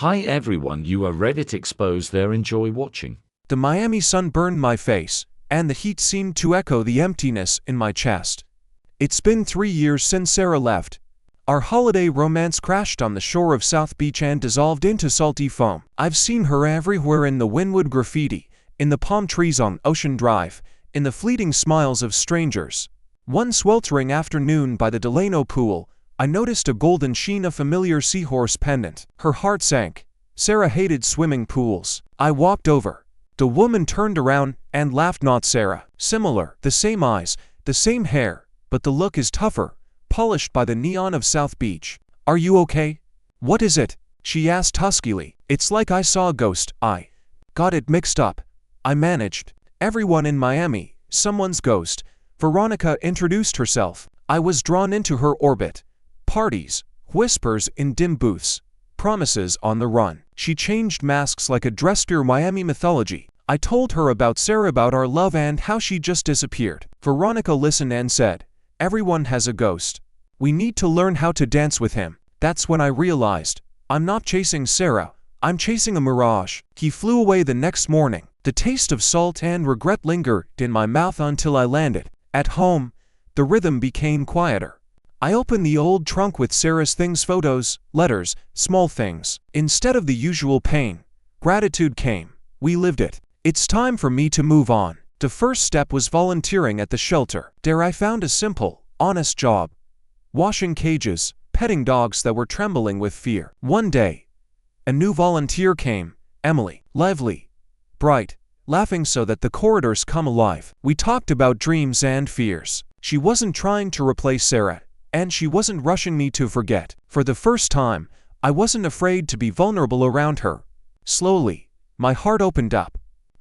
Hi everyone, you are Reddit expose there, enjoy watching. The Miami sun burned my face, and the heat seemed to echo the emptiness in my chest. It's been 3 years since Sarah left. Our holiday romance crashed on the shore of South Beach and dissolved into salty foam. I've seen her everywhere, in the Wynwood graffiti, in the palm trees on Ocean Drive, in the fleeting smiles of strangers. One sweltering afternoon by the Delano pool, I noticed a golden sheen, a familiar seahorse pendant. Her heart sank. Sarah hated swimming pools. I walked over. The woman turned around and laughed. Not Sarah. Similar, the same eyes, the same hair, but the look is tougher, polished by the neon of South Beach. "Are you okay? What is it?" she asked huskily. "It's like I saw a ghost." I got it mixed up. I managed. "Everyone in Miami, someone's ghost." Veronica introduced herself. I was drawn into her orbit. Parties, whispers in dim booths, promises on the run. She changed masks like a dress. Pure Miami mythology. I told her about Sarah, about our love, and how she just disappeared. Veronica listened and said, "Everyone has a ghost. We need to learn how to dance with him." That's when I realized, I'm not chasing Sarah, I'm chasing a mirage. He flew away the next morning. The taste of salt and regret lingered in my mouth until I landed. At home, the rhythm became quieter. I opened the old trunk with Sarah's things, photos, letters, small things. Instead of the usual pain, gratitude came. We lived it. It's time for me to move on. The first step was volunteering at the shelter. There I found a simple, honest job. Washing cages, petting dogs that were trembling with fear. One day, a new volunteer came, Emily. Lively, bright, laughing so that the corridors come alive. We talked about dreams and fears. She wasn't trying to replace Sarah, and she wasn't rushing me to forget. For the first time, I wasn't afraid to be vulnerable around her. Slowly, my heart opened up.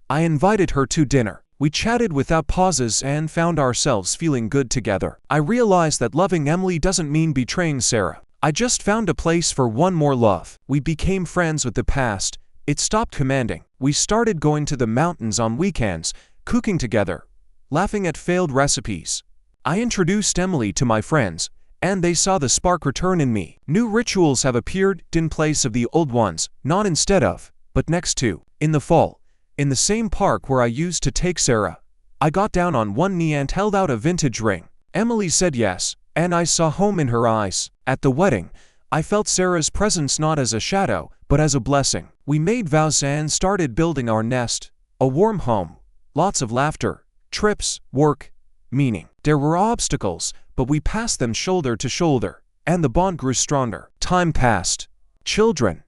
I invited her to dinner. We chatted without pauses and found ourselves feeling good together. I realized that loving Emily doesn't mean betraying Sarah. I just found a place for one more love. We became friends with the past. It stopped commanding. We started going to the mountains on weekends, cooking together, laughing at failed recipes. I introduced Emily to my friends, and they saw the spark return in me. New rituals have appeared in place of the old ones, not instead of, but next to. In the fall, in the same park where I used to take Sarah, I got down on one knee and held out a vintage ring. Emily said yes, and I saw home in her eyes. At the wedding, I felt Sarah's presence not as a shadow, but as a blessing. We made vows and started building our nest, a warm home, lots of laughter, trips, work, meaning. There were obstacles, but we passed them shoulder to shoulder, and the bond grew stronger. Time passed. Children,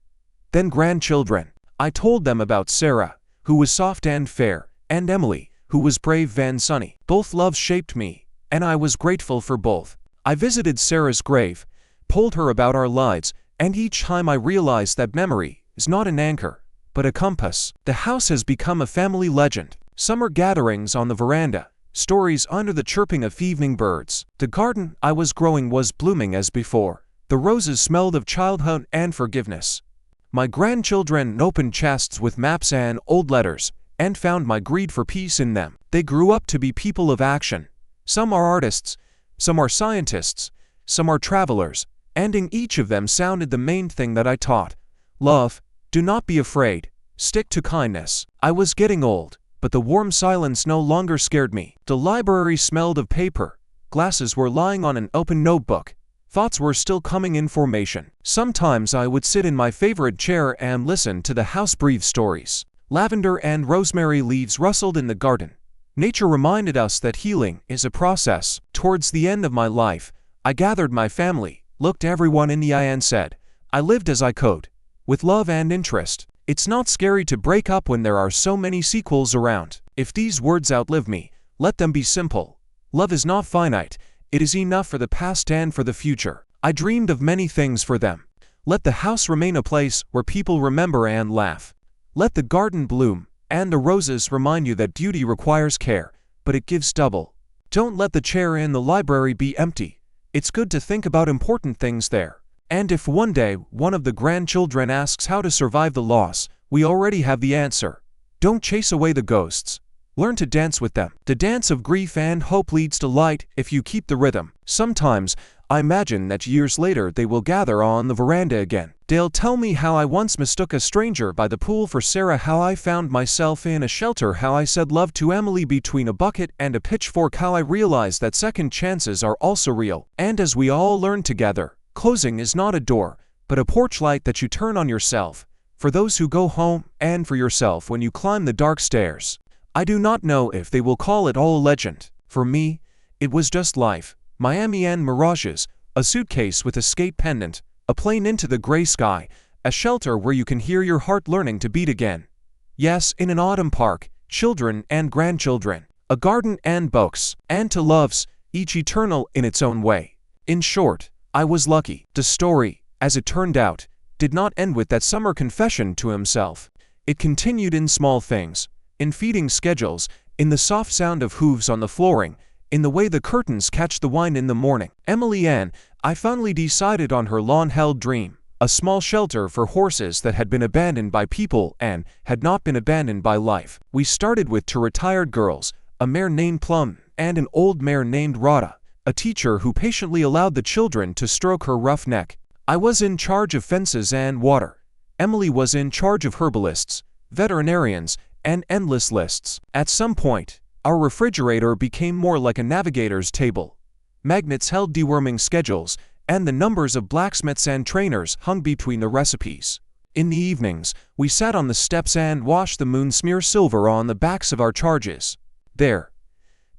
then grandchildren. I told them about Sarah, who was soft and fair, and Emily, who was brave and sunny. Both loves shaped me, and I was grateful for both. I visited Sarah's grave, told her about our lives, and each time I realized that memory is not an anchor, but a compass. The house has become a family legend. Summer gatherings on the veranda, stories under the chirping of evening birds. The garden I was growing was blooming as before. The roses smelled of childhood and forgiveness. My grandchildren opened chests with maps and old letters, and found my greed for peace in them. They grew up to be people of action. Some are artists, some are scientists, some are travelers, and in each of them sounded the main thing that I taught. Love, do not be afraid, stick to kindness. I was getting old, but the warm silence no longer scared me. The library smelled of paper. Glasses were lying on an open notebook. Thoughts were still coming in formation. Sometimes I would sit in my favorite chair and listen to the house breathe stories. Lavender and rosemary leaves rustled in the garden. Nature reminded us that healing is a process. Towards the end of my life, I gathered my family, looked everyone in the eye and said, I lived as I could, with love and interest. It's not scary to break up when there are so many sequels around. If these words outlive me, let them be simple. Love is not finite. It is enough for the past and for the future. I dreamed of many things for them. Let the house remain a place where people remember and laugh. Let the garden bloom, and the roses remind you that beauty requires care, but it gives double. Don't let the chair in the library be empty. It's good to think about important things there. And if one day one of the grandchildren asks how to survive the loss, we already have the answer. Don't chase away the ghosts. Learn to dance with them. The dance of grief and hope leads to light if you keep the rhythm. Sometimes, I imagine that years later they will gather on the veranda again. They'll tell me how I once mistook a stranger by the pool for Sarah, how I found myself in a shelter, how I said love to Emily between a bucket and a pitchfork, how I realized that second chances are also real. And as we all learn together, closing is not a door, but a porch light that you turn on yourself, for those who go home, and for yourself when you climb the dark stairs. I do not know if they will call it all legend. For me, it was just life. Miami and mirages, a suitcase with a skate pendant, a plane into the gray sky, a shelter where you can hear your heart learning to beat again. Yes, in an autumn park, children and grandchildren, a garden and books, and to loves, each eternal in its own way. In short, I was lucky. The story, as it turned out, did not end with that summer confession to himself. It continued in small things, in feeding schedules, in the soft sound of hooves on the flooring, in the way the curtains catch the wine in the morning. Emily Ann, I finally decided on her long-held dream, a small shelter for horses that had been abandoned by people and had not been abandoned by life. We started with two retired girls, a mare named Plum and an old mare named Rhoda, a teacher who patiently allowed the children to stroke her rough neck. I was in charge of fences and water. Emily was in charge of herbalists, veterinarians, and endless lists. At some point, our refrigerator became more like a navigator's table. Magnets held deworming schedules, and the numbers of blacksmiths and trainers hung between the recipes. In the evenings, we sat on the steps and watched the moon smear silver on the backs of our charges. There,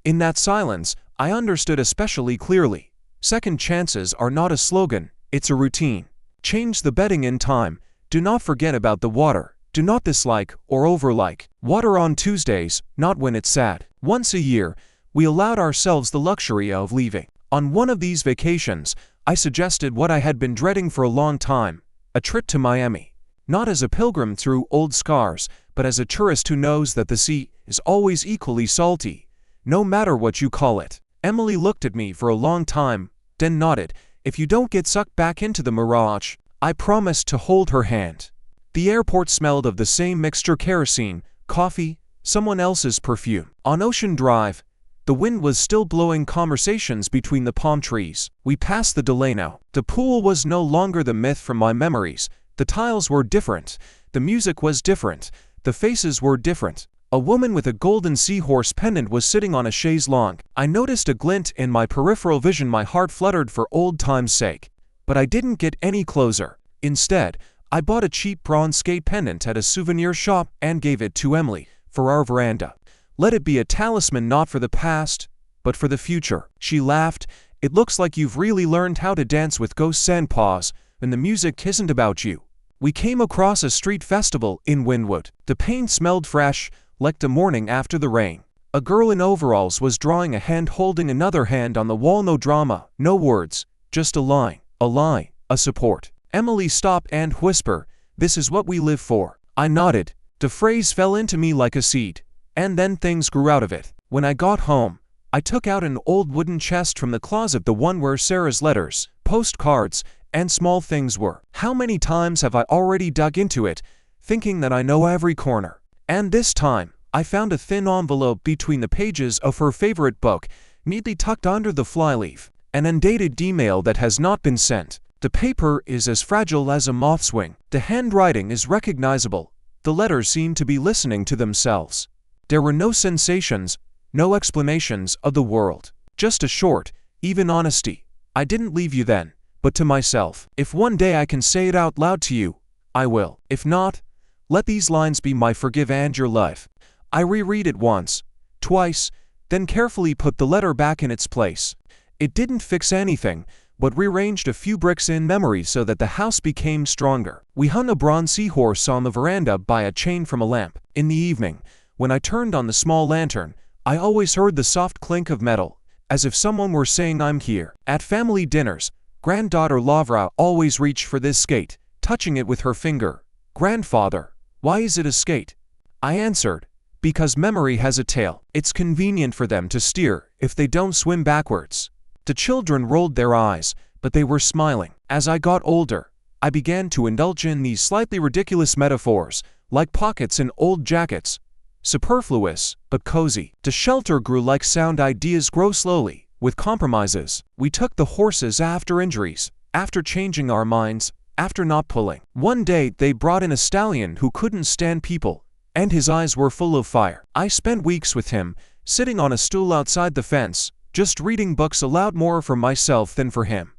in that silence, I understood especially clearly. Second chances are not a slogan, it's a routine. Change the bedding in time. Do not forget about the water. Do not dislike or overlike water on Tuesdays, not when it's sad. Once a year, we allowed ourselves the luxury of leaving. On one of these vacations, I suggested what I had been dreading for a long time, a trip to Miami. Not as a pilgrim through old scars, but as a tourist who knows that the sea is always equally salty, no matter what you call it. Emily looked at me for a long time, then nodded. If you don't get sucked back into the Mirage, I promised to hold her hand. The airport smelled of the same mixture: kerosene, coffee, someone else's perfume. On Ocean Drive, the wind was still blowing conversations between the palm trees. We passed the Delano. The pool was no longer the myth from my memories. The tiles were different. The music was different. The faces were different. A woman with a golden seahorse pendant was sitting on a chaise longue. I noticed a glint in my peripheral vision. My heart fluttered for old time's sake. But I didn't get any closer. Instead, I bought a cheap bronze skate pendant at a souvenir shop and gave it to Emily for our veranda. Let it be a talisman not for the past, but for the future. She laughed. It looks like you've really learned how to dance with ghosts and paws, and the music isn't about you. We came across a street festival in Wynwood. The paint smelled fresh, like the morning after the rain. A girl in overalls was drawing a hand holding another hand on the wall. No drama, no words, just a line, a support. Emily stopped and whispered, "This is what we live for." I nodded. The phrase fell into me like a seed, and then things grew out of it. When I got home, I took out an old wooden chest from the closet, the one where Sarah's letters, postcards, and small things were. How many times have I already dug into it, thinking that I know every corner? And this time, I found a thin envelope between the pages of her favorite book, neatly tucked under the flyleaf, an undated email that has not been sent. The paper is as fragile as a moth's wing. The handwriting is recognizable. The letters seem to be listening to themselves. There were no sensations, no explanations of the world. Just a short, even honesty. I didn't leave you then, but to myself. If one day I can say it out loud to you, I will. If not, let these lines be my forgive and your life. I reread it once, twice, then carefully put the letter back in its place. It didn't fix anything, but rearranged a few bricks in memory so that the house became stronger. We hung a bronze seahorse on the veranda by a chain from a lamp. In the evening, when I turned on the small lantern, I always heard the soft clink of metal, as if someone were saying, "I'm here." At family dinners, granddaughter Lavra always reached for this skate, touching it with her finger. "Grandfather, why is it a skate?" I answered, "Because memory has a tail. It's convenient for them to steer if they don't swim backwards." The children rolled their eyes, but they were smiling. As I got older, I began to indulge in these slightly ridiculous metaphors, like pockets in old jackets. Superfluous, but cozy. The shelter grew like sound. Ideas grow slowly, with compromises. We took the horses after injuries, after changing our minds, after not pulling. One day they brought in a stallion who couldn't stand people, and his eyes were full of fire. I spent weeks with him, sitting on a stool outside the fence, just reading books aloud more for myself than for him.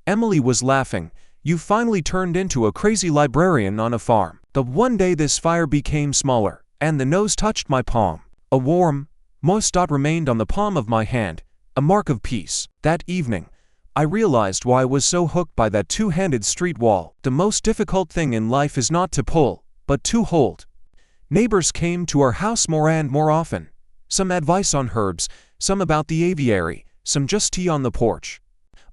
Emily was laughing. You finally turned into a crazy librarian on a farm. The one day this fire became smaller, and the nose touched my palm. A warm, moist dot remained on the palm of my hand, a mark of peace. That evening, I realized why I was so hooked by that two-handed street wall. The most difficult thing in life is not to pull, but to hold. Neighbors came to our house more and more often. Some advice on herbs, some about the aviary, some just tea on the porch.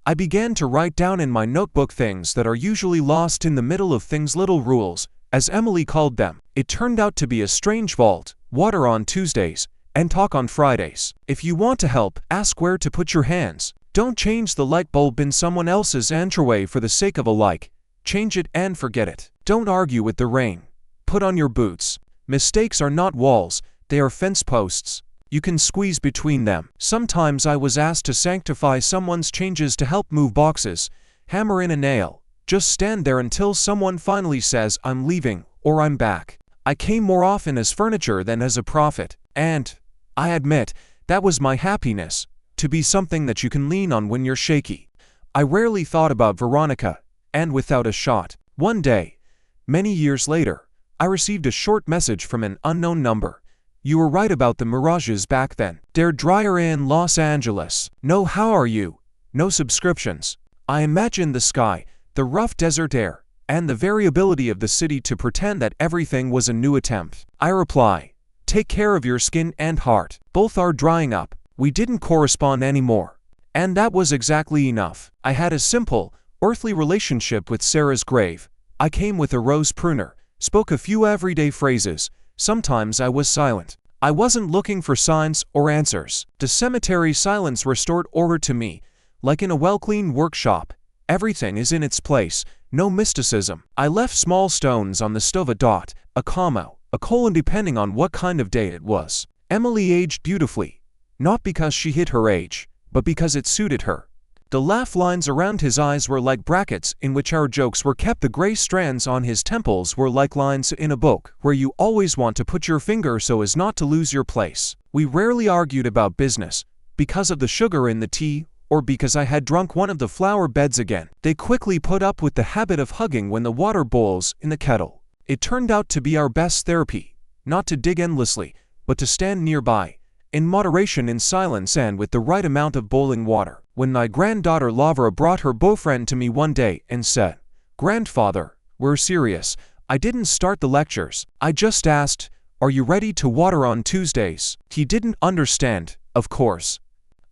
I began to write down in my notebook things that are usually lost in the middle of things, little rules, as Emily called them. It turned out to be a strange vault: water on Tuesdays, and talk on Fridays. If you want to help, ask where to put your hands. Don't change the light bulb in someone else's entryway for the sake of a like. Change it and forget it. Don't argue with the rain. Put on your boots. Mistakes are not walls, they are fence posts. You can squeeze between them. Sometimes I was asked to sanctify someone's changes to help move boxes, hammer in a nail. Just stand there until someone finally says, "I'm leaving," or "I'm back." I came more often as furniture than as a prophet, and, I admit, that was my happiness, to be something that you can lean on when you're shaky. I rarely thought about Veronica, and without a shot. One day, many years later, I received a short message from an unknown number. You were right about the Mirages back then. They're drier in Los Angeles. No, how are you? No subscriptions. I imagine the sky, the rough desert air, and the variability of the city to pretend that everything was a new attempt. I reply, take care of your skin and heart. Both are drying up. We didn't correspond anymore. And that was exactly enough. I had a simple, earthly relationship with Sarah's grave. I came with a rose pruner, spoke a few everyday phrases. Sometimes I was silent. I wasn't looking for signs or answers. The cemetery silence restored order to me, like in a well-cleaned workshop. Everything is in its place, no mysticism. I left small stones on the stove, a dot, a comma, a colon depending on what kind of day it was. Emily aged beautifully, not because she hid her age, but because it suited her. The laugh lines around his eyes were like brackets in which our jokes were kept. The gray strands on his temples were like lines in a book where you always want to put your finger so as not to lose your place. We rarely argued about business, because of the sugar in the tea, or because I had drunk one of the flower beds again. They quickly put up with the habit of hugging when the water boils in the kettle. It turned out to be our best therapy, not to dig endlessly, but to stand nearby, in moderation, in silence, and with the right amount of boiling water. When my granddaughter Lavra brought her boyfriend to me one day and said, "Grandfather, we're serious," I didn't start the lectures. I just asked, "Are you ready to water on Tuesdays?" He didn't understand, of course.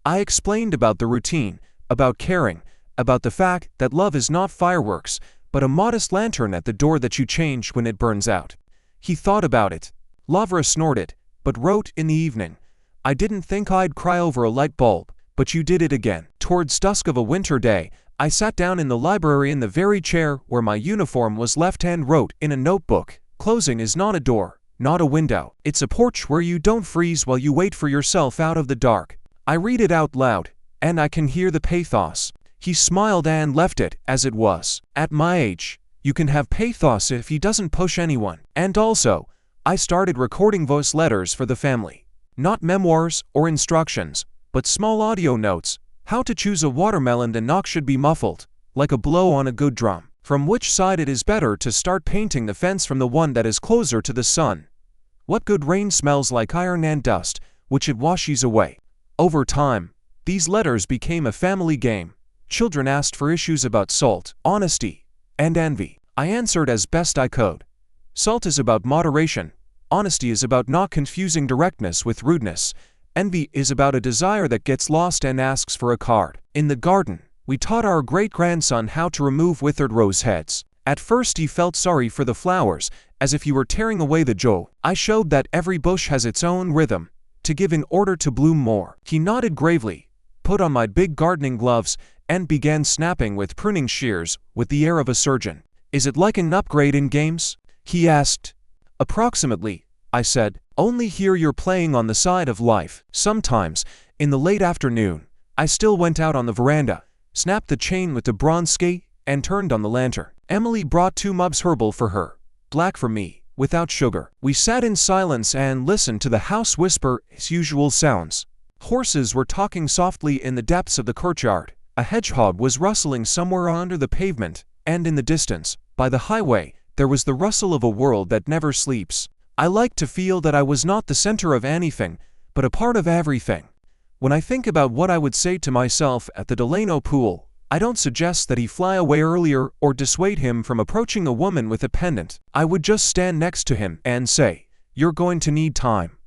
I explained about the routine, about caring, about the fact that love is not fireworks, but a modest lantern at the door that you change when it burns out. He thought about it. Lavra snorted, but wrote in the evening, "I didn't think I'd cry over a light bulb, but you did it again." Towards dusk of a winter day, I sat down in the library in the very chair where my uniform was left and wrote in a notebook, "Closing is not a door, not a window. It's a porch where you don't freeze while you wait for yourself out of the dark." I read it out loud, and I can hear the pathos. He smiled and left it as it was. At my age, you can have pathos if he doesn't push anyone. And also, I started recording voice letters for the family. Not memoirs or instructions, but small audio notes. How to choose a watermelon. The knock should be muffled, like a blow on a good drum. From which side it is better to start painting the fence, from the one that is closer to the sun. What good rain smells like iron and dust, which it washes away. Over time, these letters became a family game. Children asked for issues about salt, honesty, and envy. I answered as best I could. Salt is about moderation. Honesty is about not confusing directness with rudeness. Envy is about a desire that gets lost and asks for a card. In the garden, we taught our great-grandson how to remove withered rose heads. At first he felt sorry for the flowers, as if he were tearing away the joy. I showed that every bush has its own rhythm, to give in order to bloom more. He nodded gravely, put on my big gardening gloves, and began snapping with pruning shears with the air of a surgeon. "Is it like an upgrade in games?" he asked. "Approximately," I said. "Only here you're playing on the side of life." Sometimes, in the late afternoon, I still went out on the veranda, snapped the chain with the bronze skate, and turned on the lantern. Emily brought 2 mugs herbal for her, black for me, without sugar. We sat in silence and listened to the house whisper its usual sounds. Horses were talking softly in the depths of the courtyard. A hedgehog was rustling somewhere under the pavement, and in the distance, by the highway, there was the rustle of a world that never sleeps. I liked to feel that I was not the center of anything, but a part of everything. When I think about what I would say to myself at the Delano pool, I don't suggest that he fly away earlier or dissuade him from approaching a woman with a pendant. I would just stand next to him and say, "You're going to need time.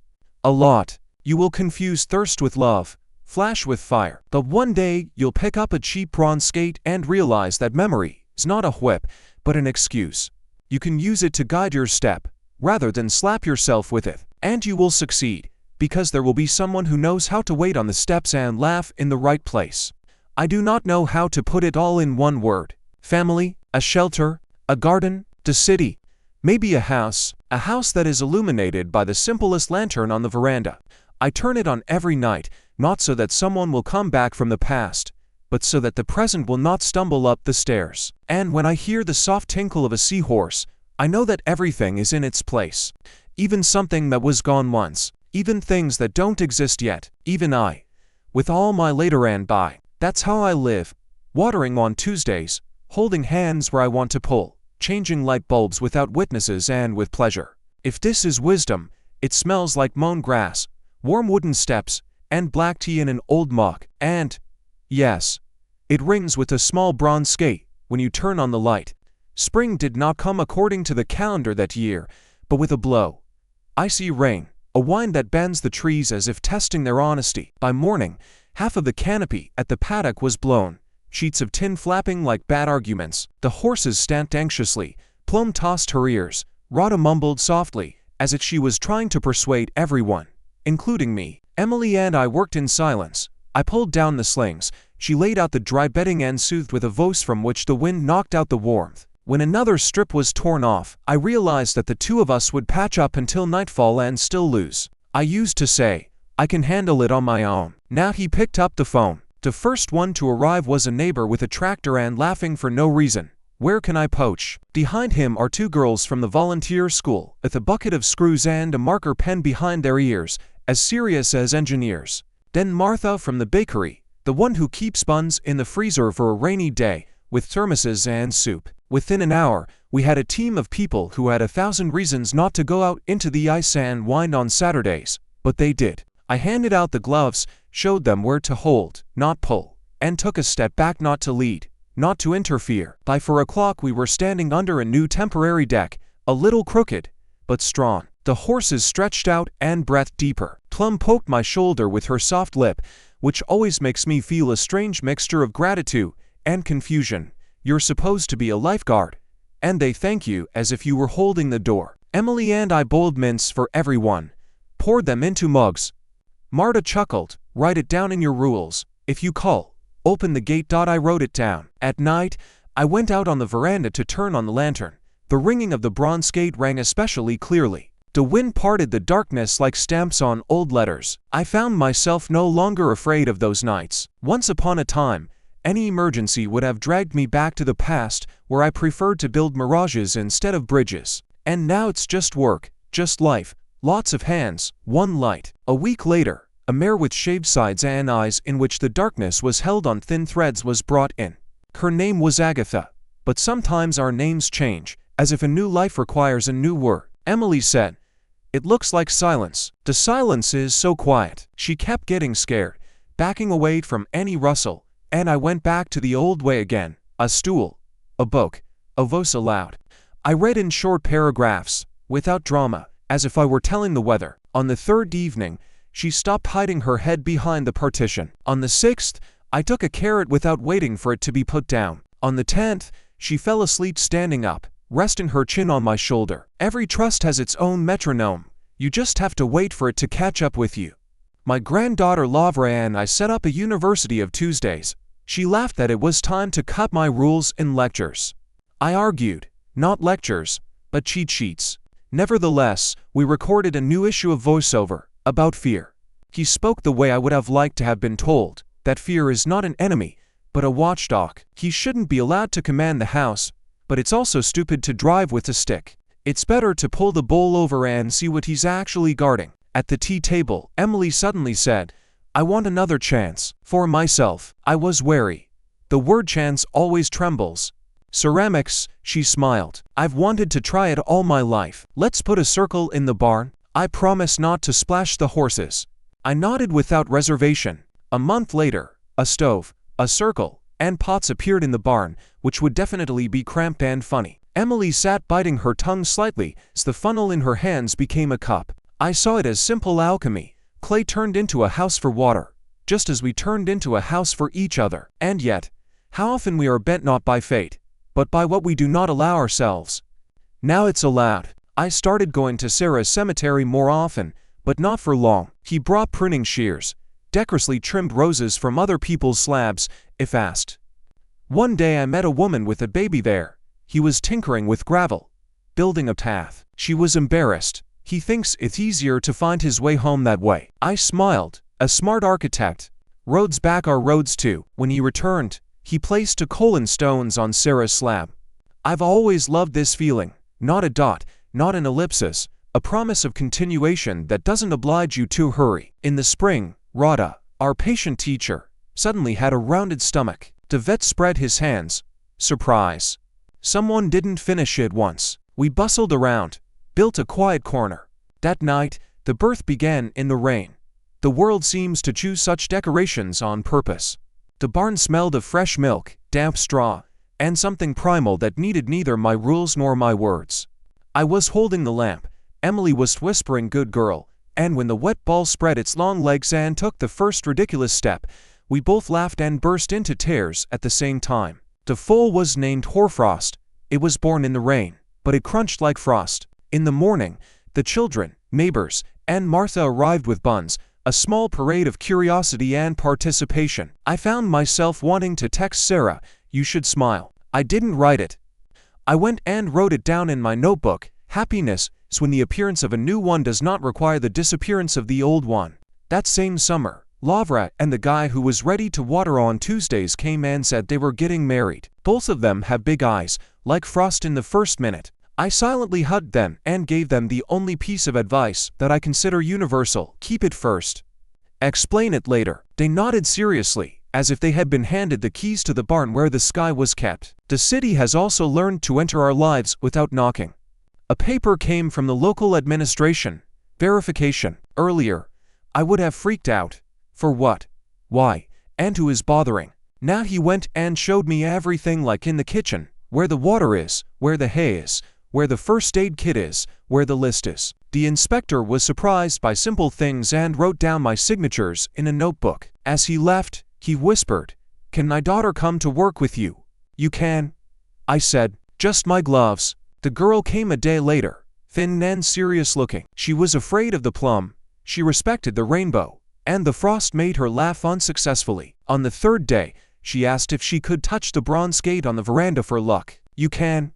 A lot. You will confuse thirst with love, flash with fire. But one day, you'll pick up a cheap bronze skate and realize that memory is not a whip, but an excuse. You can use it to guide your step, rather than slap yourself with it. And you will succeed, because there will be someone who knows how to wait on the steps and laugh in the right place." I do not know how to put it all in one word. Family, a shelter, a garden, the city, maybe a house that is illuminated by the simplest lantern on the veranda. I turn it on every night, not so that someone will come back from the past, but so that the present will not stumble up the stairs. And when I hear the soft tinkle of a seahorse, I know that everything is in its place. Even something that was gone once, even things that don't exist yet, even I, with all my later and by. That's how I live, watering on Tuesdays, holding hands where I want to pull, changing light bulbs without witnesses and with pleasure. If this is wisdom, it smells like mown grass, warm wooden steps, and black tea in an old mug. And, yes, it rings with a small bronze skate when you turn on the light. Spring did not come according to the calendar that year, but with a blow. Icy rain, a wind that bends the trees as if testing their honesty. By morning, half of the canopy at the paddock was blown, sheets of tin flapping like bad arguments. The horses stamped anxiously, Plum tossed her ears, Rhoda mumbled softly, as if she was trying to persuade everyone, including me. Emily and I worked in silence. I pulled down the slings, she laid out the dry bedding and soothed with a voice from which the wind knocked out the warmth. When another strip was torn off, I realized that the 2 of us would patch up until nightfall and still lose. I used to say, "I can handle it on my own." Now he picked up the phone. The first one to arrive was a neighbor with a tractor and laughing for no reason. "Where can I poach?" Behind him are 2 girls from the volunteer school, with a bucket of screws and a marker pen behind their ears, as serious as engineers. Then Martha from the bakery, the one who keeps buns in the freezer for a rainy day, with thermoses and soup. Within an hour, we had a team of people who had 1,000 reasons not to go out into the ice and wind on Saturdays, but they did. I handed out the gloves, showed them where to hold, not pull, and took a step back not to lead, not to interfere. By 4 o'clock we were standing under a new temporary deck, a little crooked, but strong. The horses stretched out and breathed deeper. Plum poked my shoulder with her soft lip, which always makes me feel a strange mixture of gratitude and confusion. "You're supposed to be a lifeguard, and they thank you as if you were holding the door." Emily and I boiled mints for everyone, poured them into mugs. Marta chuckled, "Write it down in your rules. If you call, open the gate." I wrote it down. At night, I went out on the veranda to turn on the lantern. The ringing of the bronze skate rang especially clearly. The wind parted the darkness like stamps on old letters. I found myself no longer afraid of those nights. Once upon a time, any emergency would have dragged me back to the past, where I preferred to build mirages instead of bridges. And now it's just work, just life, lots of hands, one light. A week later, a mare with shaved sides and eyes in which the darkness was held on thin threads was brought in. Her name was Agatha, but sometimes our names change, as if a new life requires a new word. Emily said, "It looks like silence." The silence is so quiet. She kept getting scared, backing away from any rustle, and I went back to the old way again. A stool, a book, a voice aloud. I read in short paragraphs, without drama, as if I were telling the weather. On the 3rd evening, she stopped hiding her head behind the partition. On the 6th, I took a carrot without waiting for it to be put down. On the 10th, she fell asleep standing up, resting her chin on my shoulder. Every trust has its own metronome. You just have to wait for it to catch up with you. My granddaughter Lavra and I set up a university of Tuesdays. She laughed that it was time to cut my rules in lectures. I argued, not lectures, but cheat sheets. Nevertheless, we recorded a new issue of voiceover, about fear. He spoke the way I would have liked to have been told, that fear is not an enemy, but a watchdog. He shouldn't be allowed to command the house, but it's also stupid to drive with a stick. It's better to pull the bull over and see what he's actually guarding. At the tea table, Emily suddenly said, "I want another chance." For myself, I was wary. The word chance always trembles. "Ceramics," she smiled. "I've wanted to try it all my life. Let's put a circle in the barn. I promise not to splash the horses." I nodded without reservation. A month later, a stove, a circle, and pots appeared in the barn, which would definitely be cramped and funny. Emily sat biting her tongue slightly as the funnel in her hands became a cup. I saw it as simple alchemy. Clay turned into a house for water, just as we turned into a house for each other. And yet, how often we are bent not by fate, but by what we do not allow ourselves. Now it's allowed. I started going to Sarah's cemetery more often, but not for long. He brought pruning shears, decorously trimmed roses from other people's slabs, if asked. One day I met a woman with a baby there. He was tinkering with gravel, building a path. She was embarrassed. He thinks it's easier to find his way home that way. I smiled. A smart architect. Roads back are roads too. When he returned, he placed a colon stones on Sarah's slab. I've always loved this feeling. Not a dot, not an ellipsis, a promise of continuation that doesn't oblige you to hurry. In the spring, Rada, our patient teacher, suddenly had a rounded stomach. The vet spread his hands. Surprise. Someone didn't finish it once. We bustled around, built a quiet corner. That night, the birth began in the rain. The world seems to choose such decorations on purpose. The barn smelled of fresh milk, damp straw, and something primal that needed neither my rules nor my words. I was holding the lamp. Emily was whispering "good girl," and when the wet ball spread its long legs and took the first ridiculous step, we both laughed and burst into tears at the same time. The foal was named Hoarfrost. It was born in the rain, but it crunched like frost. In the morning, the children, neighbors, and Martha arrived with buns, a small parade of curiosity and participation. I found myself wanting to text Sarah, "You should smile." I didn't write it. I went and wrote it down in my notebook. Happiness is when the appearance of a new one does not require the disappearance of the old one. That same summer, Lavra and the guy who was ready to water on Tuesdays came and said they were getting married. Both of them have big eyes, like frost in the first minute. I silently hugged them and gave them the only piece of advice that I consider universal: keep it first. Explain it later. They nodded seriously, as if they had been handed the keys to the barn where the sky was kept. The city has also learned to enter our lives without knocking. A paper came from the local administration. Verification. Earlier, I would have freaked out. For what? Why? And who is bothering? Now he went and showed me everything, like in the kitchen, where the water is, where the hay is, where the first aid kit is, where the list is. The inspector was surprised by simple things and wrote down my signatures in a notebook. As he left, he whispered, "Can my daughter come to work with you?" "You can," I said. "Just my gloves." The girl came a day later, thin and serious looking. She was afraid of the plum. She respected the rainbow, and the frost made her laugh unsuccessfully. On the third day, she asked if she could touch the bronze gate on the veranda for luck. "You can,"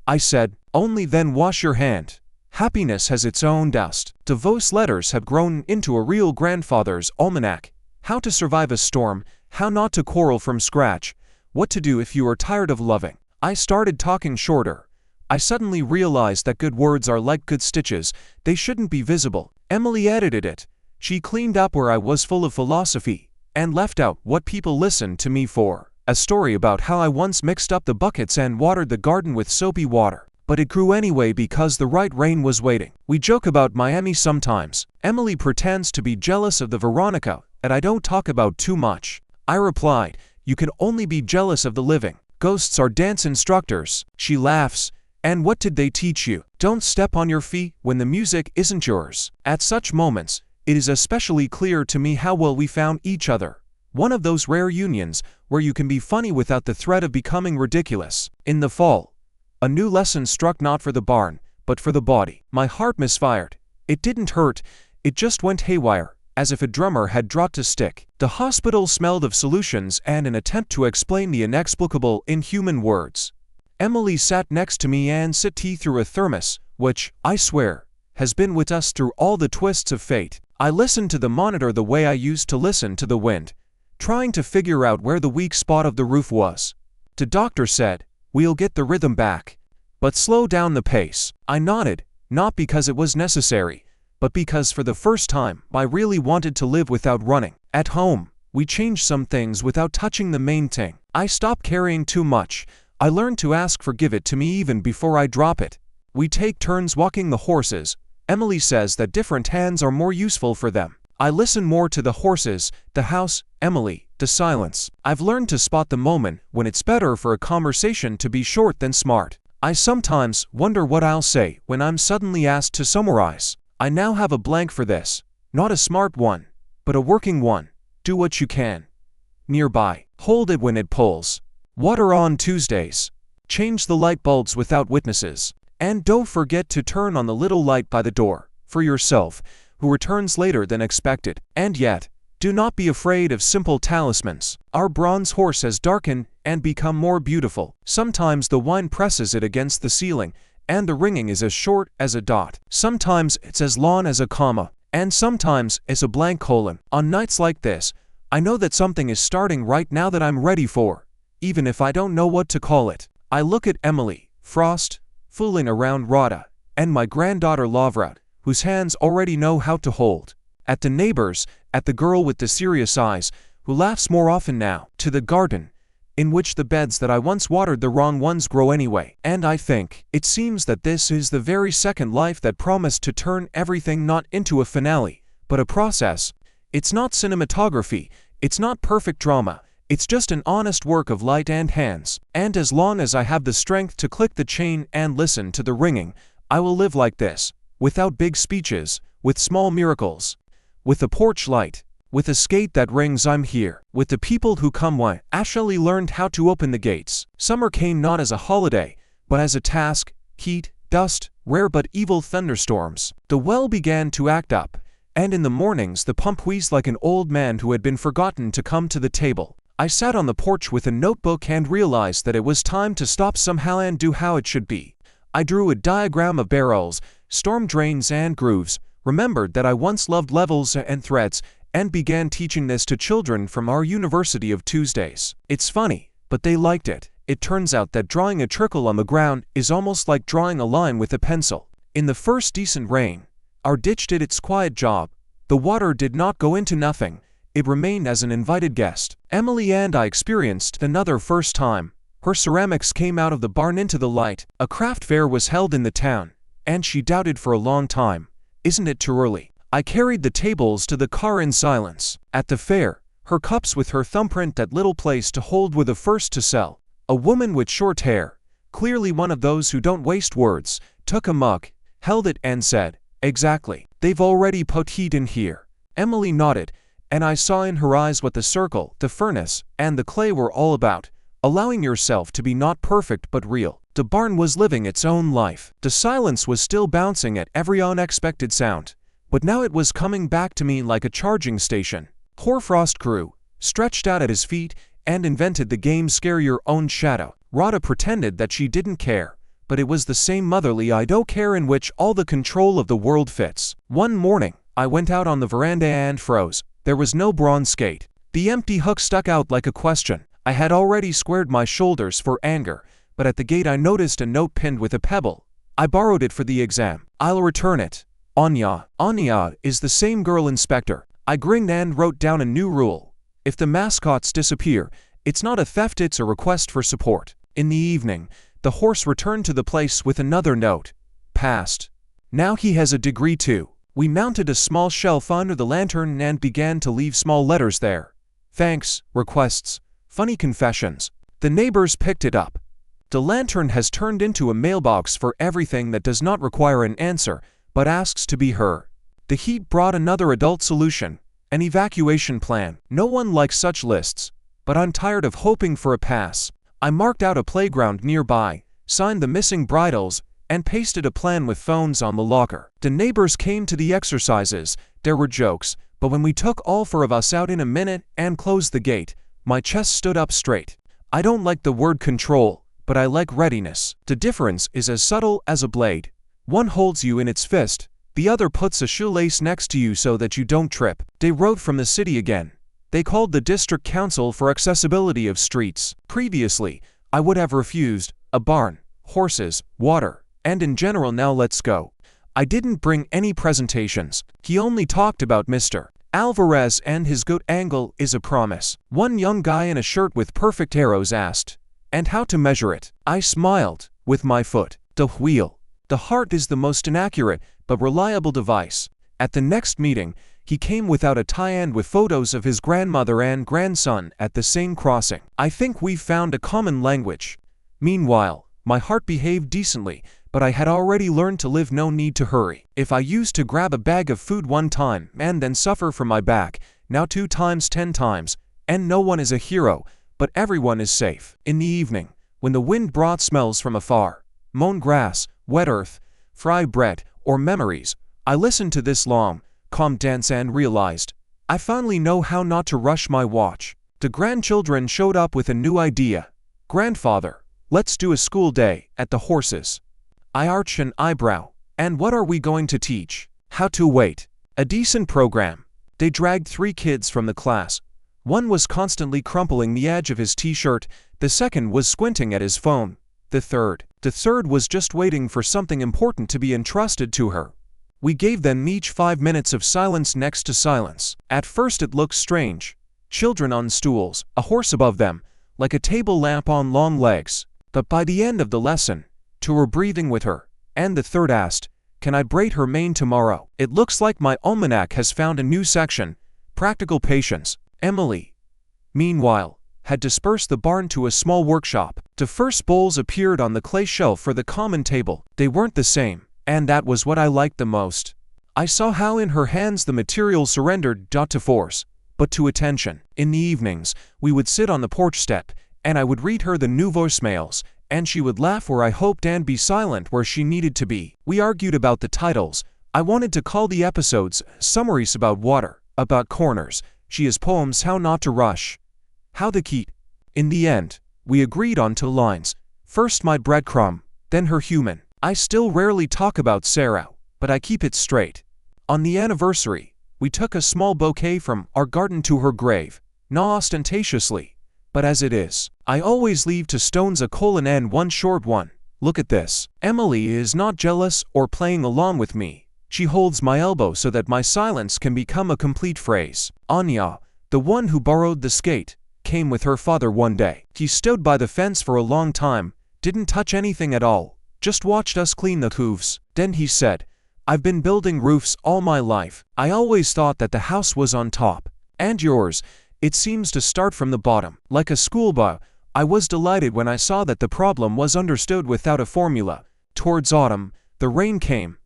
I said. "Only then wash your hand." Happiness has its own dust. DeVos letters have grown into a real grandfather's almanac. How to survive a storm, how not to quarrel from scratch, what to do if you are tired of loving. I started talking shorter. I suddenly realized that good words are like good stitches. They shouldn't be visible. Emily edited it. She cleaned up where I was full of philosophy, and left out what people listened to me for. A story about how I once mixed up the buckets and watered the garden with soapy water. But it grew anyway because the right rain was waiting. We joke about Miami sometimes. Emily pretends to be jealous of the Veronica that I don't talk about too much. I replied, "You can only be jealous of the living. Ghosts are dance instructors." She laughs. "And what did they teach you? Don't step on your feet when the music isn't yours." At such moments, it is especially clear to me how well we found each other. One of those rare unions where you can be funny without the threat of becoming ridiculous. In the fall, a new lesson struck, not for the barn, but for the body. My heart misfired. It didn't hurt, it just went haywire, as if a drummer had dropped a stick. The hospital smelled of solutions and an attempt to explain the inexplicable in human words. Emily sat next to me and sipped tea through a thermos, which, I swear, has been with us through all the twists of fate. I listened to the monitor the way I used to listen to the wind. trying to figure out where the weak spot of the roof was. The doctor said, "We'll get the rhythm back, but slow down the pace." I nodded, not because it was necessary, but because for the first time I really wanted to live without running. At home, we changed some things without touching the main thing. I stopped carrying too much. I learned to ask for give it to me even before I drop it. We take turns walking the horses. Emily says that different hands are more useful for them. I listen more to the horses, the house, Emily, the silence. I've learned to spot the moment when it's better for a conversation to be short than smart. I sometimes wonder what I'll say when I'm suddenly asked to summarize. I now have a blank for this. Not a smart one, but a working one. Do what you can. Nearby. Hold it when it pulls. Water on Tuesdays. Change the light bulbs without witnesses. And don't forget to turn on the little light by the door, for yourself, who returns later than expected. And yet, do not be afraid of simple talismans. Our bronze horse has darkened and become more beautiful. Sometimes the wine presses it against the ceiling, and the ringing is as short as a dot. Sometimes it's as long as a comma, and sometimes it's a blank colon. On nights like this, I know that something is starting right now that I'm ready for, even if I don't know what to call it. I look at Emily, Frost, fooling around Rhoda, and my granddaughter Lavra, whose hands already know how to hold. At the neighbors, at the girl with the serious eyes, who laughs more often now, to the garden, in which the beds that I once watered the wrong ones grow anyway. And I think, it seems that this is the very second life that promised to turn everything not into a finale, but a process. It's not cinematography, it's not perfect drama, it's just an honest work of light and hands. And as long as I have the strength to click the chain and listen to the ringing, I will live like this, without big speeches, with small miracles, with a porch light, with a skate that rings "I'm here," with the people who come when Ashley learned how to open the gates. Summer came not as a holiday, but as a task, heat, dust, rare but evil thunderstorms. The well began to act up, and in the mornings the pump wheezed like an old man who had been forgotten to come to the table. I sat on the porch with a notebook and realized that it was time to stop somehow and do how it should be. I drew a diagram of barrels, storm drains and grooves, remembered that I once loved levels and threads, and began teaching this to children from our University of Tuesdays. It's funny, but they liked it. It turns out that drawing a trickle on the ground is almost like drawing a line with a pencil. In the first decent rain, our ditch did its quiet job. The water did not go into nothing. It remained as an invited guest. Emily and I experienced another first time. Her ceramics came out of the barn into the light. A craft fair was held in the town, and she doubted for a long time. Isn't it too early? I carried the tables to the car in silence. At the fair, her cups with her thumbprint at little place to hold were the first to sell. A woman with short hair, clearly one of those who don't waste words, took a mug, held it and said, "Exactly. They've already put heat in here." Emily nodded, and I saw in her eyes what the circle, the furnace, and the clay were all about, allowing yourself to be not perfect but real. The barn was living its own life. The silence was still bouncing at every unexpected sound, but now it was coming back to me like a charging station. Hoarfrost grew, stretched out at his feet, and invented the game Scare Your Own Shadow. Rhoda pretended that she didn't care, but it was the same motherly I don't care in which all the control of the world fits. One morning, I went out on the veranda and froze. There was no bronze skate. The empty hook stuck out like a question. I had already squared my shoulders for anger, but at the gate I noticed a note pinned with a pebble. I borrowed it for the exam. I'll return it. Anya. Anya is the same girl, Inspector. I grinned and wrote down a new rule. If the mascots disappear, it's not a theft, it's a request for support. In the evening, the horse returned to the place with another note. Passed. Now he has a degree too. We mounted a small shelf under the lantern and began to leave small letters there. Thanks, requests, funny confessions. The neighbors picked it up. The lantern has turned into a mailbox for everything that does not require an answer, but asks to be heard. The heat brought another adult solution, an evacuation plan. No one likes such lists, but I'm tired of hoping for a pass. I marked out a playground nearby, signed the missing bridles, and pasted a plan with phones on the locker. The neighbors came to the exercises. There were jokes, but when we took all four of us out in a minute and closed the gate, my chest stood up straight. I don't like the word control, but I like readiness. The difference is as subtle as a blade. One holds you in its fist, the other puts a shoelace next to you so that you don't trip. They wrote from the city again. They called the district council for accessibility of streets. Previously, I would have refused. A barn, horses, water, and in general now let's go. I didn't bring any presentations. He only talked about Mr. Alvarez and his good angle is a promise. One young guy in a shirt with perfect arrows asked, and how to measure it? I smiled, with my foot. The wheel. The heart is the most inaccurate but reliable device. At the next meeting, he came without a tie and with photos of his grandmother and grandson at the same crossing. I think we've found a common language. Meanwhile, my heart behaved decently, but I had already learned to live, no need to hurry. If I used to grab a bag of food one time and then suffer from my back, now 2 times 10 times, and no one is a hero, but everyone is safe. In the evening, when the wind brought smells from afar, mown grass, wet earth, fry bread, or memories, I listened to this long, calm dance and realized, I finally know how not to rush my watch. The grandchildren showed up with a new idea. Grandfather, let's do a school day at the horses. I arched an eyebrow. And what are we going to teach? How to wait. A decent program. They dragged 3 kids from the class. One was constantly crumpling the edge of his t-shirt, the second was squinting at his phone. The third was just waiting for something important to be entrusted to her. We gave them each 5 minutes of silence next to silence. At first it looked strange. Children on stools, a horse above them, like a table lamp on long legs. But by the end of the lesson, 2 were breathing with her, and the third asked, "Can I braid her mane tomorrow?" It looks like my almanac has found a new section, practical patience. Emily, meanwhile, had dispersed the barn to a small workshop. The first bowls appeared on the clay shelf for the common table. They weren't the same, and that was what I liked the most. I saw how in her hands the material surrendered not to force, but to attention. In the evenings, we would sit on the porch step, and I would read her the new voicemails, and she would laugh where I hoped and be silent where she needed to be. We argued about the titles. I wanted to call the episodes Summaries about water, about corners, she is poems, how not to rush, how the key. In the end, we agreed on 2 lines. First my breadcrumb, then her human. I still rarely talk about Sarah, but I keep it straight. On the anniversary, we took a small bouquet from our garden to her grave, not ostentatiously, but as it is. I always leave 2 stones a colon and 1 short one. Look at this. Emily is not jealous or playing along with me. She holds my elbow so that my silence can become a complete phrase. Anya, the one who borrowed the skate, came with her father one day. He stood by the fence for a long time, didn't touch anything at all, just watched us clean the roofs. Then he said, "I've been building roofs all my life. I always thought that the house was on top. And yours, it seems to start from the bottom." Like a schoolboy, I was delighted when I saw that the problem was understood without a formula. Towards autumn, the rain came,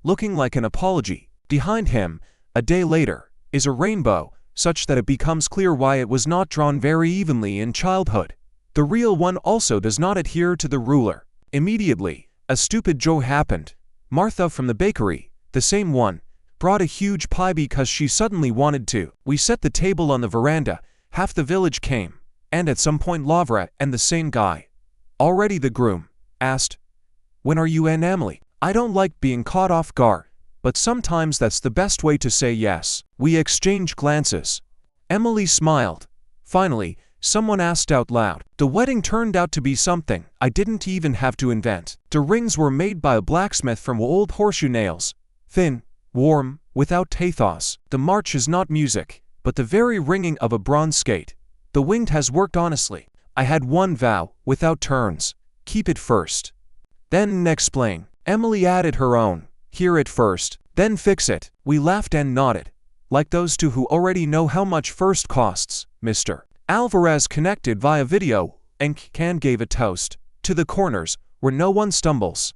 looking like an apology. Behind him, a day later, is a rainbow, such that it becomes clear why it was not drawn very evenly in childhood. The real one also does not adhere to the ruler. Immediately, a stupid joke happened. Martha from the bakery, the same one, brought a huge pie because she suddenly wanted to. We set the table on the veranda, half the village came, and at some point Lavra and the same guy, already the groom, asked, "When are you and Emily?" I don't like being caught off guard, but sometimes that's the best way to say yes. We exchanged glances. Emily smiled. Finally, someone asked out loud. The wedding turned out to be something I didn't even have to invent. The rings were made by a blacksmith from old horseshoe nails. Thin, warm, without pathos. The march is not music, but the very ringing of a bronze skate. The wind has worked honestly. I had one vow, without turns. Keep it first. Then explain. Emily added her own. Hear it first, then fix it. We laughed and nodded. Like those 2 who already know how much first costs. Mr. Alvarez connected via video, and Can gave a toast to the corners, where no one stumbles.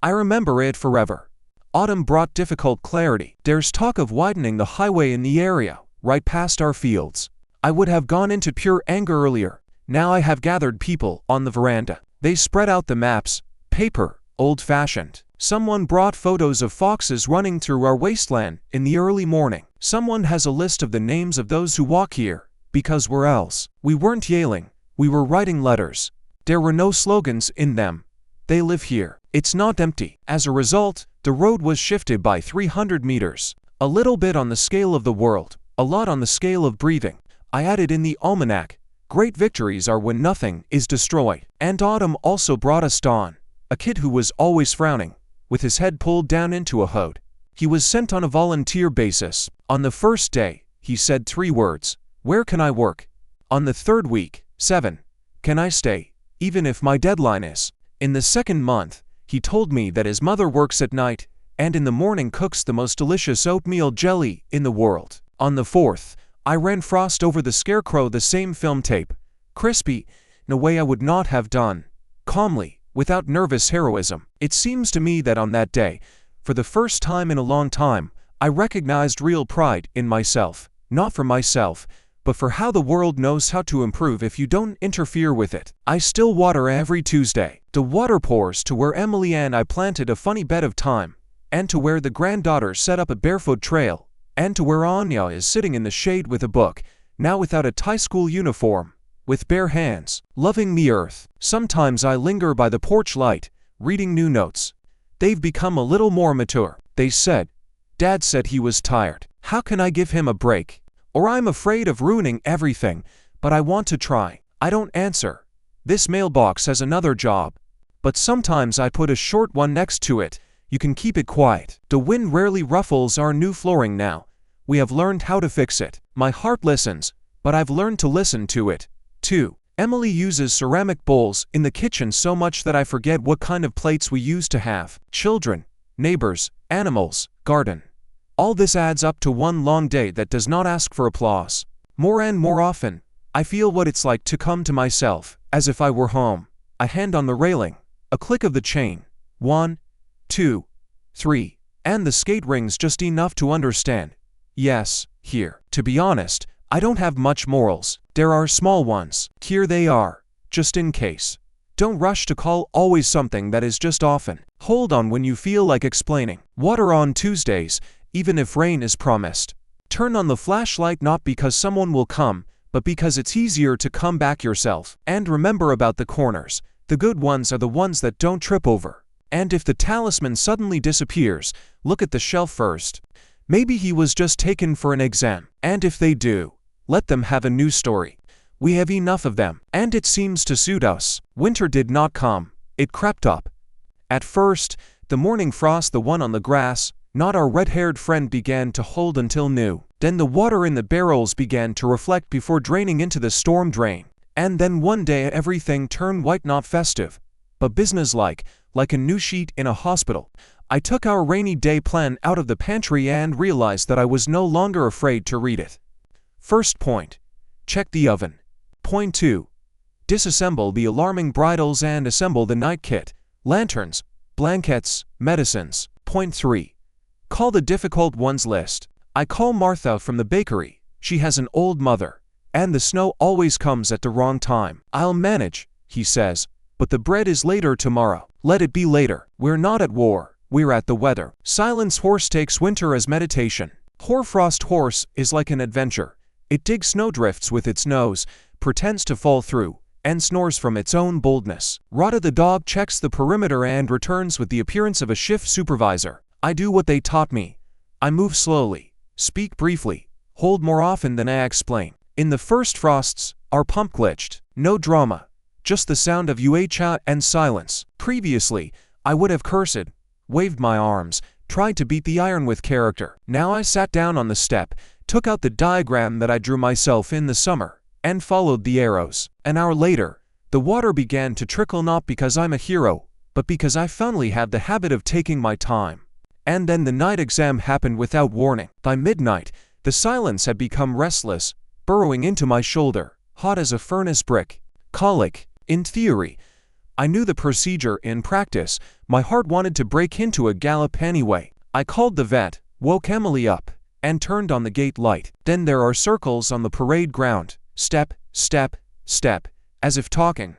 I remember it forever. Autumn brought difficult clarity. There's talk of widening the highway in the area, right past our fields. I would have gone into pure anger earlier. Now I have gathered people on the veranda. They spread out the maps, paper, old-fashioned. Someone brought photos of foxes running through our wasteland in the early morning. Someone has a list of the names of those who walk here, because where else? We weren't yelling, we were writing letters. There were no slogans in them. They live here. It's not empty. As a result, the road was shifted by 300 meters. A little bit on the scale of the world, a lot on the scale of breathing. I added in the almanac, great victories are when nothing is destroyed. And autumn also brought us Dawn, a kid who was always frowning, with his head pulled down into a hood. He was sent on a volunteer basis. On the first day, he said 3 words, "Where can I work?" On the third week, 7, "Can I stay, even if my deadline is?" In the second month, he told me that his mother works at night, and in the morning cooks the most delicious oatmeal jelly in the world. On the fourth, I ran Frost over the scarecrow, the same film tape, crispy, in a way I would not have done, calmly, without nervous heroism. It seems to me that on that day, for the first time in a long time, I recognized real pride in myself, not for myself, but for how the world knows how to improve if you don't interfere with it. I still water every Tuesday. The water pours to where Emily and I planted a funny bed of thyme, and to where the granddaughter set up a barefoot trail, and to where Anya is sitting in the shade with a book, now without a tie school uniform, with bare hands, loving the earth. Sometimes I linger by the porch light, reading new notes. They've become a little more mature. They said, "Dad said he was tired. How can I give him a break? Or I'm afraid of ruining everything, but I want to try." I don't answer. This mailbox has another job. But sometimes I put a short one next to it. You can keep it quiet. The wind rarely ruffles our new flooring now. We have learned how to fix it. My heart listens, but I've learned to listen to it, too. Emily uses ceramic bowls in the kitchen so much that I forget what kind of plates we used to have. Children, neighbors, animals, garden. All this adds up to one long day that does not ask for applause. More and more often, I feel what it's like to come to myself, as if I were home. A hand on the railing, a click of the chain. 1, 2, 3, and the skate rings just enough to understand. Yes, here. To be honest, I don't have much morals. There are small ones. Here they are, just in case. Don't rush to call always something that is just often. Hold on when you feel like explaining. Water on Tuesdays, even if rain is promised. Turn on the flashlight not because someone will come, but because it's easier to come back yourself. And remember about the corners. The good ones are the ones that don't trip over. And if the talisman suddenly disappears, look at the shelf first. Maybe he was just taken for an exam. And if they do, let them have a new story. We have enough of them, and it seems to suit us. Winter did not come. It crept up. At first, the morning frost, the one on the grass, not our red-haired friend, began to hold until new. Then the water in the barrels began to reflect before draining into the storm drain. And then one day everything turned white, not festive, but businesslike, like a new sheet in a hospital. I took our rainy day plan out of the pantry and realized that I was no longer afraid to read it. First point, check the oven. Point 2, disassemble the alarming bridles and assemble the night kit, lanterns, blankets, medicines. Point 3, call the difficult ones list. I call Martha from the bakery. She has an old mother, and the snow always comes at the wrong time. "I'll manage," he says, "but the bread is later tomorrow." Let it be later. We're not at war. We're at the weather. Silence Horse takes winter as meditation. Hoarfrost Horse is like an adventure. It digs snowdrifts with its nose, pretends to fall through, and snores from its own boldness. Rada the dog checks the perimeter and returns with the appearance of a shift supervisor. I do what they taught me. I move slowly, speak briefly, hold more often than I explain. In the first frosts, our pump glitched. No drama, just the sound of UHA and silence. Previously, I would have cursed, waved my arms, tried to beat the iron with character. Now I sat down on the step, took out the diagram that I drew myself in the summer, and followed the arrows. An hour later, the water began to trickle, not because I'm a hero, but because I finally have the habit of taking my time. And then the night exam happened without warning. By midnight, the silence had become restless, burrowing into my shoulder, hot as a furnace brick. Colic, in theory. I knew the procedure. In practice, my heart wanted to break into a gallop anyway. I called the vet, woke Emily up, and turned on the gate light. Then there are circles on the parade ground. Step, step, step, as if talking.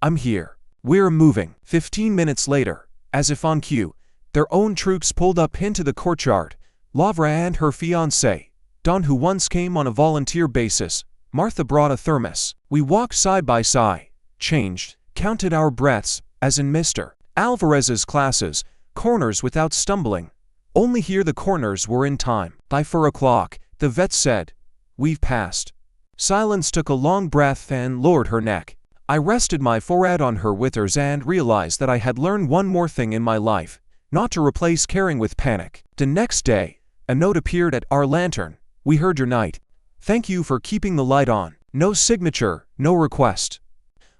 I'm here. We're moving. 15 minutes later, as if on cue, their own troops pulled up into the courtyard. Lavra and her fiancé, Don, who once came on a volunteer basis. Martha brought a thermos. We walked side by side, changed, counted our breaths, as in Mr. Alvarez's classes, corners without stumbling. Only here the corners were in time. By 4 o'clock, the vet said, "We've passed." Silence took a long breath and lowered her neck. I rested my forehead on her withers and realized that I had learned one more thing in my life: not to replace caring with panic. The next day, a note appeared at our lantern. "We heard your night. Thank you for keeping the light on." No signature, no request.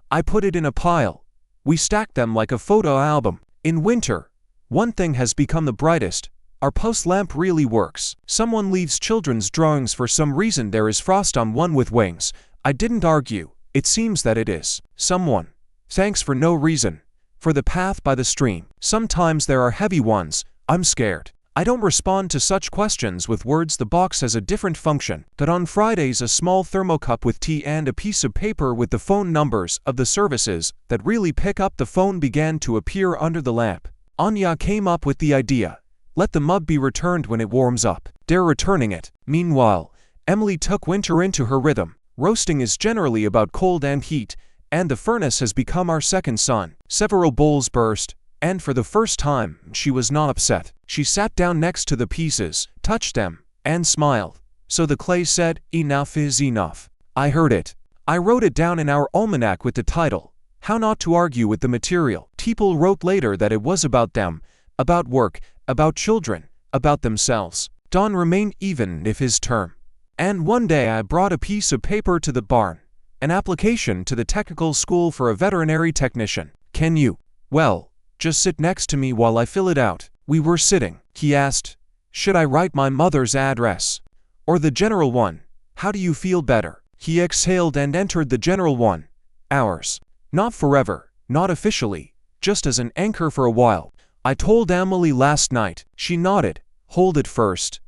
I put it in a pile. We stacked them like a photo album. In winter, one thing has become the brightest: our post lamp really works. Someone leaves children's drawings for some reason. There is frost on one with wings. I didn't argue. It seems that it is. Someone. Thanks for no reason. For the path by the stream. Sometimes there are heavy ones. I'm scared. I don't respond to such questions with words. The box has a different function. That on Fridays, a small thermocup with tea and a piece of paper with the phone numbers of the services that really pick up the phone began to appear under the lamp. Anya came up with the idea. Let the mug be returned when it warms up. They're returning it. Meanwhile, Emily took winter into her rhythm. Roasting is generally about cold and heat, and the furnace has become our second son. Several bowls burst, and for the first time, she was not upset. She sat down next to the pieces, touched them, and smiled. So the clay said, "Enough is enough." I heard it. I wrote it down in our almanac with the title, "How Not to Argue with the Material." People wrote later that it was about them, about work, about children, about themselves. Don remained even if his term. And one day I brought a piece of paper to the barn. An application to the technical school for a veterinary technician. "Can you, well, just sit next to me while I fill it out?" We were sitting. He asked, "Should I write my mother's address? Or the general one? How do you feel better?" He exhaled and entered the general one. "Ours. Not forever, not officially, just as an anchor for a while. I told Emily last night." She nodded. "Hold it first.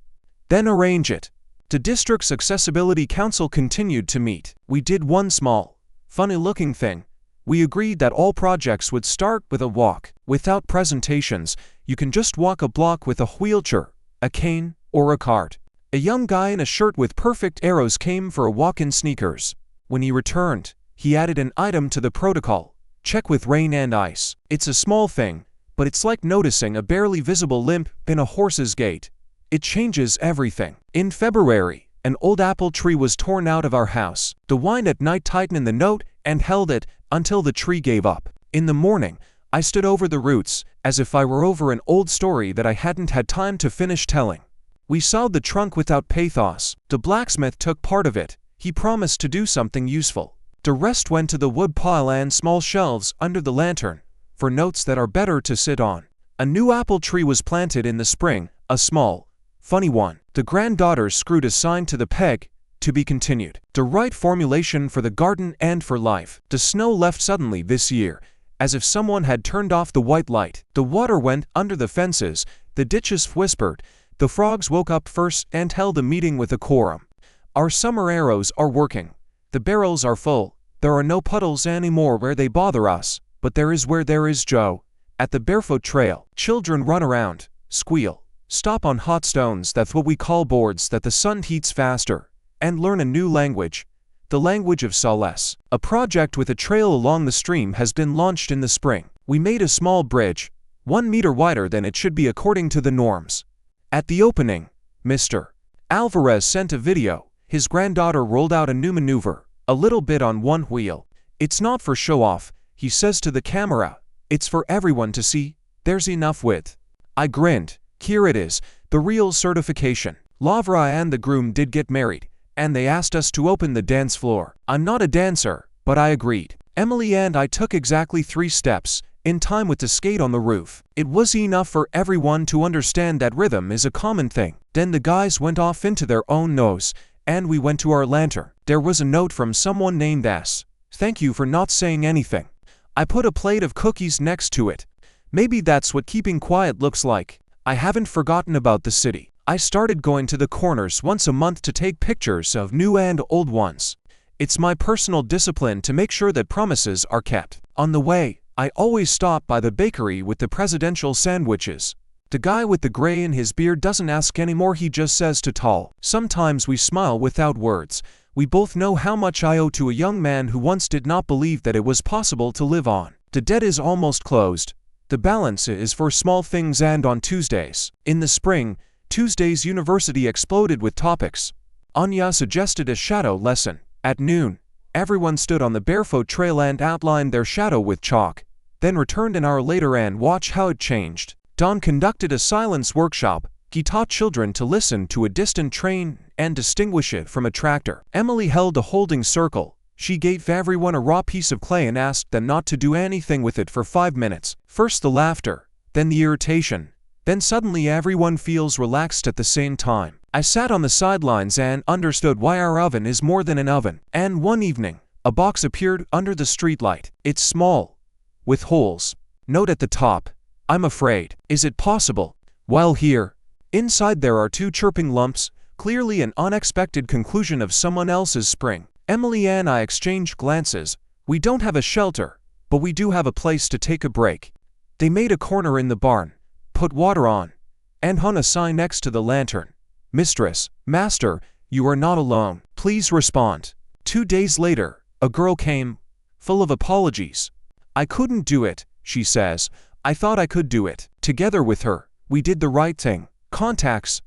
Then arrange it." The district's accessibility council continued to meet. We did one small, funny-looking thing. We agreed that all projects would start with a walk. Without presentations, you can just walk a block with a wheelchair, a cane, or a cart. A young guy in a shirt with perfect arrows came for a walk in sneakers. When he returned, he added an item to the protocol: check with rain and ice. It's a small thing, but it's like noticing a barely visible limp in a horse's gait. It changes everything. In February, an old apple tree was torn out of our house. The wind at night tightened the note and held it until the tree gave up. In the morning, I stood over the roots, as if I were over an old story that I hadn't had time to finish telling. We sawed the trunk without pathos. The blacksmith took part of it. He promised to do something useful. The rest went to the wood pile and small shelves under the lantern, for notes that are better to sit on. A new apple tree was planted in the spring, a small, funny one. The granddaughters screwed a sign to the peg, "To be continued." The right formulation for the garden and for life. The snow left suddenly this year, as if someone had turned off the white light. The water went under the fences, the ditches whispered, the frogs woke up first and held a meeting with a quorum. Our summer arrows are working. The barrels are full. There are no puddles anymore where they bother us, but there is where there is Joe. At the barefoot trail, children run around, squeal, stop on hot stones, that's what we call boards that the sun heats faster, and learn a new language, the language of solace. A project with a trail along the stream has been launched in the spring. We made a small bridge, 1 meter wider than it should be according to the norms. At the opening, Mr. Alvarez sent a video. His granddaughter rolled out a new maneuver, a little bit on one wheel. "It's not for show-off," he says to the camera. "It's for everyone to see. There's enough width." I grinned. Here it is, the real certification. Lavra and the groom did get married, and they asked us to open the dance floor. I'm not a dancer, but I agreed. Emily and I took exactly 3 steps, in time with the skate on the roof. It was enough for everyone to understand that rhythm is a common thing. Then the guys went off into their own nose, and we went to our lantern. There was a note from someone named S. "Thank you for not saying anything." I put a plate of cookies next to it. Maybe that's what keeping quiet looks like. I haven't forgotten about the city. I started going to the corners once a month to take pictures of new and old ones. It's my personal discipline to make sure that promises are kept. On the way, I always stop by the bakery with the presidential sandwiches. The guy with the gray in his beard doesn't ask anymore, he just says to Tal. Sometimes we smile without words. We both know how much I owe to a young man who once did not believe that it was possible to live on. The debt is almost closed. The balance is for small things, and on Tuesdays. In the spring, Tuesday's university exploded with topics. Anya suggested a shadow lesson. At noon, everyone stood on the barefoot trail and outlined their shadow with chalk, then returned an hour later and watched how it changed. Don conducted a silence workshop. He taught children to listen to a distant train and distinguish it from a tractor. Emily held a holding circle. She gave everyone a raw piece of clay and asked them not to do anything with it for 5 minutes. First the laughter, then the irritation, then suddenly everyone feels relaxed at the same time. I sat on the sidelines and understood why our oven is more than an oven. And one evening, a box appeared under the streetlight. It's small, with holes. Note at the top, I'm afraid. Is it possible? While here, inside there are 2 chirping lumps, clearly an unexpected conclusion of someone else's spring. Emily and I exchanged glances. We don't have a shelter, but we do have a place to take a break. They made a corner in the barn, put water on, and hung a sign next to the lantern. Mistress, Master, you are not alone. Please respond. 2 days later, a girl came, full of apologies. I couldn't do it, she says. I thought I could do it. Together with her, we did the right thing. Contacts,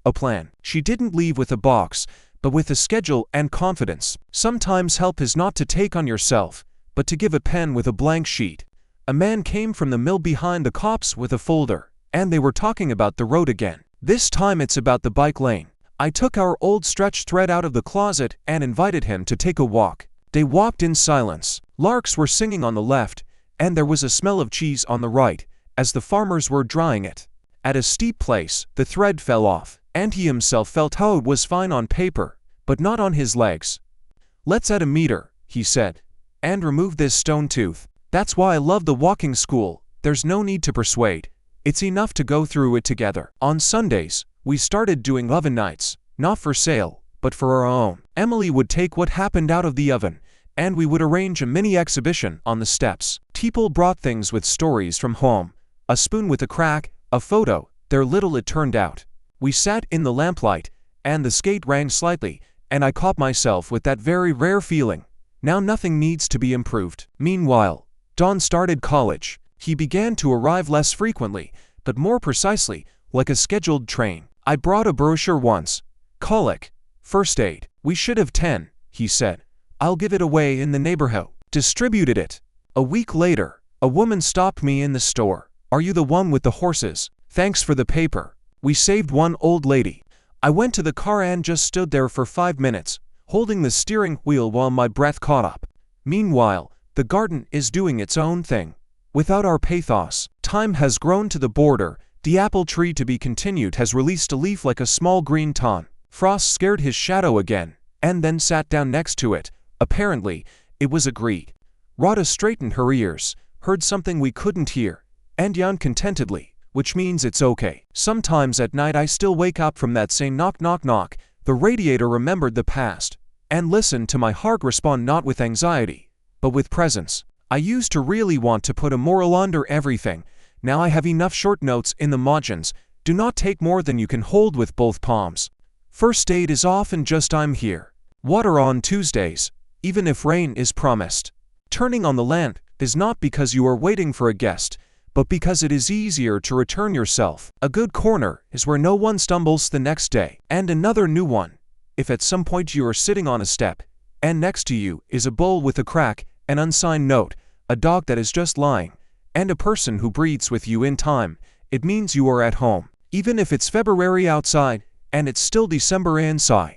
a plan. She didn't leave with a box, but with a schedule and confidence. Sometimes help is not to take on yourself, but to give a pen with a blank sheet. A man came from the mill behind the copse with a folder, and they were talking about the road again. This time it's about the bike lane. I took our old stretch thread out of the closet and invited him to take a walk. They walked in silence. Larks were singing on the left, and there was a smell of cheese on the right, as the farmers were drying it. At a steep place, the thread fell off, and he himself felt how it was fine on paper, but not on his legs. Let's add a meter, he said, and remove this stone tooth. That's why I love the walking school. There's no need to persuade. It's enough to go through it together. On Sundays, we started doing oven nights, not for sale, but for our own. Emily would take what happened out of the oven, and we would arrange a mini exhibition on the steps. People brought things with stories from home, a spoon with a crack, a photo, they're little it turned out. We sat in the lamplight, and the skate rang slightly, and I caught myself with that very rare feeling. Now nothing needs to be improved. Meanwhile, Don started college. He began to arrive less frequently, but more precisely, like a scheduled train. I brought a brochure once. Colic, first aid. We should have 10, he said. I'll give it away in the neighborhood. Distributed it. A week later, a woman stopped me in the store. Are you the one with the horses? Thanks for the paper. We saved one old lady. I went to the car and just stood there for 5 minutes, holding the steering wheel while my breath caught up. Meanwhile, the garden is doing its own thing. Without our pathos, time has grown to the border. The apple tree to be continued has released a leaf like a small green ton. Frost scared his shadow again, and then sat down next to it. Apparently, it was agreed. Rhoda straightened her ears, heard something we couldn't hear, and yawned contentedly, which means it's okay. Sometimes at night I still wake up from that same knock knock knock. The radiator remembered the past, and listened to my heart respond not with anxiety, but with presence. I used to really want to put a moral under everything. Now I have enough short notes in the margins. Do not take more than you can hold with both palms. First aid is often just I'm here. Water on Tuesdays, even if rain is promised. Turning on the lamp is not because you are waiting for a guest, but because it is easier to return yourself. A good corner is where no one stumbles the next day. And another new one. If at some point you are sitting on a step, and next to you is a bowl with a crack, an unsigned note, a dog that is just lying, and a person who breathes with you in time, it means you are at home. Even if it's February outside, and it's still December inside.